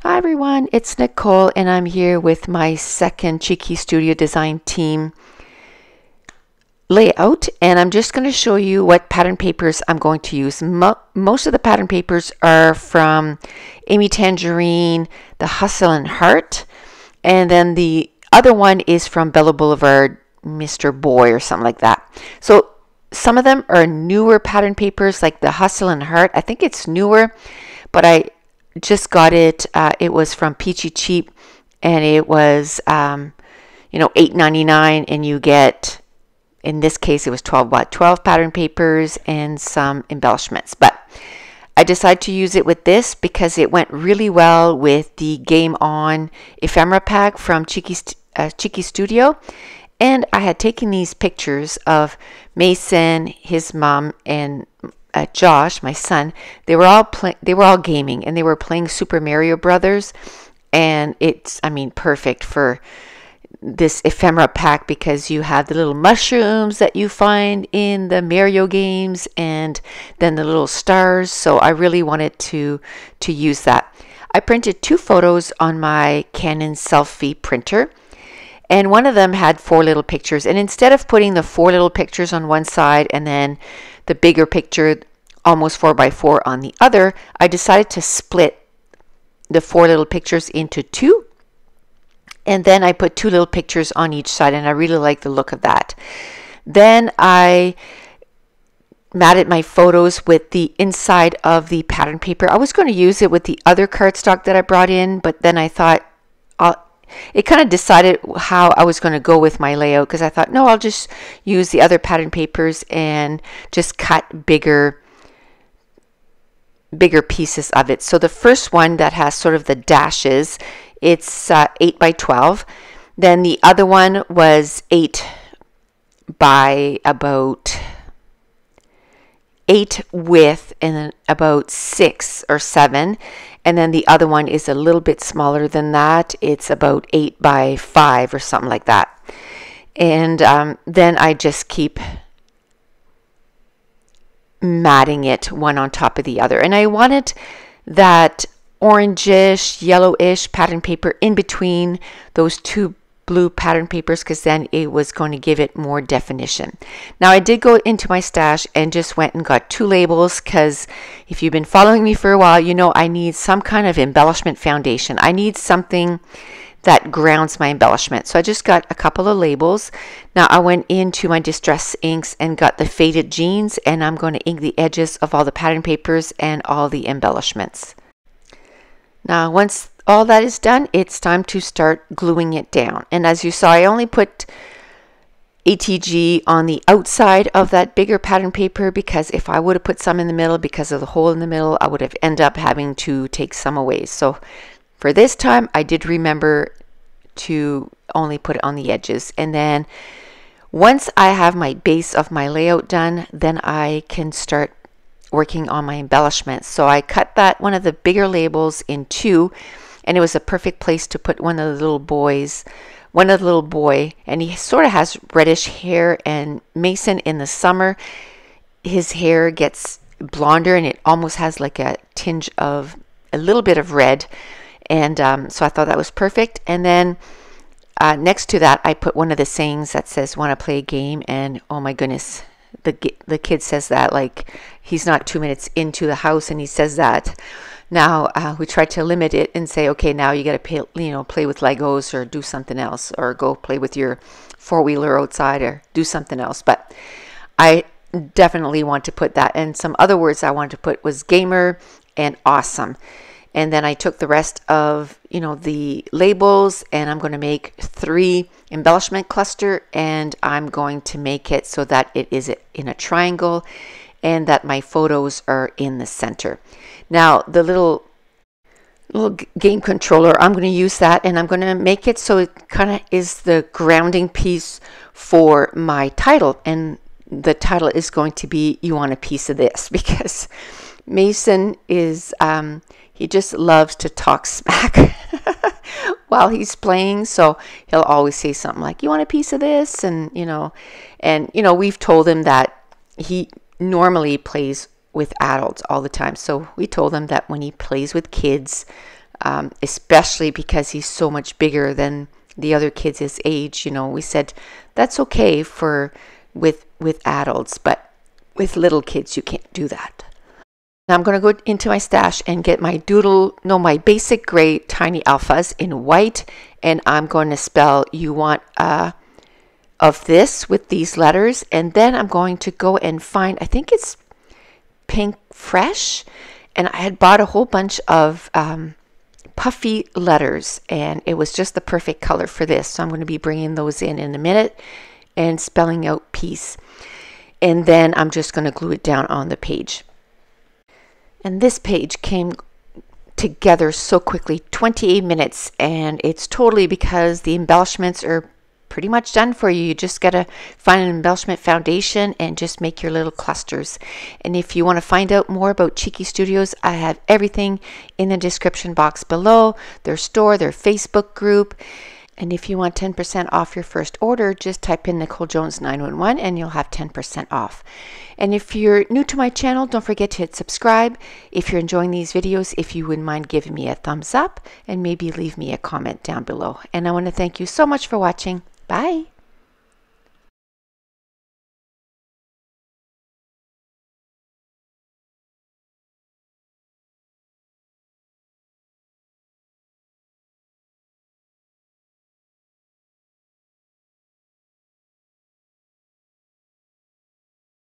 Hi everyone, it's Nicole and I'm here with my second Cheeky.studio design team layout, and I'm just going to show you what pattern papers I'm going to use. Most of the pattern papers are from Amy Tangerine, the Hustle and Heart, and then the other one is from Bella Boulevard, Mr. Boy or something like that. So some of them are newer pattern papers like the Hustle and Heart. I think it's newer, but I just got it. It was from Peachy Cheap, and it was $8.99, and you get, in this case, it was 12 pattern papers and some embellishments. But I decided to use it with this because it went really well with the Game On ephemera pack from Cheeky.studio. And I had taken these pictures of Mason, his mom, and Josh, my son. They were all gaming, and they were playing Super Mario Brothers. And it's, perfect for this ephemera pack because you have the little mushrooms that you find in the Mario games, and then the little stars. So I really wanted to use that. I printed 2 photos on my Canon selfie printer, and one of them had 4 little pictures. And instead of putting the 4 little pictures on one side and then the bigger picture, almost 4x4, on the other, I decided to split the 4 little pictures into 2. And then I put 2 little pictures on each side, and I really like the look of that. Then I matted my photos with the inside of the pattern paper. I was going to use it with the other cardstock that I brought in, but then I thought, it kind of decided how I was going to go with my layout, because I thought, no, I'll just use the other pattern papers and just cut bigger pieces of it. So the first one that has sort of the dashes, it's 8x12. Then the other one was 8 by about 8 width and then about 6 or 7. And then the other one is a little bit smaller than that. It's about 8 by 5 or something like that. And then I just keep matting it one on top of the other. And I wanted that orangish, yellowish pattern paper in between those 2 blue pattern papers, because then it was going to give it more definition. Now I did go into my stash and just went and got 2 labels, because if you've been following me for a while, you know I need some kind of embellishment foundation. I need something that grounds my embellishment. So I just got a couple of labels. Now I went into my Distress inks and got the Faded Jeans, and I'm going to ink the edges of all the pattern papers and all the embellishments. Now once all that is done, it's time to start gluing it down. And as you saw, I only put ATG on the outside of that bigger pattern paper, because if I would have put some in the middle, because of the hole in the middle, I would have ended up having to take some away. So for this time, I did remember to only put it on the edges. And then once I have my base of my layout done, then I can start working on my embellishments. So I cut that one of the bigger labels in 2, and it was a perfect place to put one of the little boy, and he sort of has reddish hair. And Mason, in the summer, his hair gets blonder and it almost has like a tinge of a little bit of red. And so I thought that was perfect. And then next to that, I put one of the sayings that says, "Want to play a game?" And oh my goodness, the kid says that like he's not 2 minutes into the house, and he says that. Now we try to limit it and say, okay, now you got to play with Legos or do something else, or go play with your 4-wheeler outside or do something else. But I definitely want to put that. And some other words I wanted to put was gamer and awesome. And then I took the rest of the labels, and I'm going to make 3 embellishment cluster, and I'm going to make it so that it is in a triangle and that my photos are in the center. Now the little game controller, I'm going to use that, and I'm going to make it so it kind of is the grounding piece for my title. And the title is going to be "You Want a Piece of This," because Mason is he just loves to talk smack while he's playing. So he'll always say something like, "You want a piece of this?" And we've told him that he normally plays with adults all the time. So we told him that when he plays with kids, especially because he's so much bigger than the other kids his age. You know, we said that's okay for with adults, but with little kids you can't do that. Now I'm going to go into my stash and get my my basic gray tiny alphas in white, and I'm going to spell you want of this with these letters, and then I'm going to go and find, I think it's Pink Fresh, and I had bought a whole bunch of puffy letters, and it was just the perfect color for this. So I'm going to be bringing those in a minute and spelling out peace, and then I'm just going to glue it down on the page. And this page came together so quickly, 28 minutes, and it's totally because the embellishments are pretty much done for you. You just got to find an embellishment foundation and just make your little clusters. And if you want to find out more about Cheeky Studios, I have everything in the description box below, their store, their Facebook group. And if you want 10% off your first order, just type in Nicole Jones 911 and you'll have 10% off. And if you're new to my channel, don't forget to hit subscribe. If you're enjoying these videos, if you wouldn't mind giving me a thumbs up and maybe leave me a comment down below. And I want to thank you so much for watching. Bye.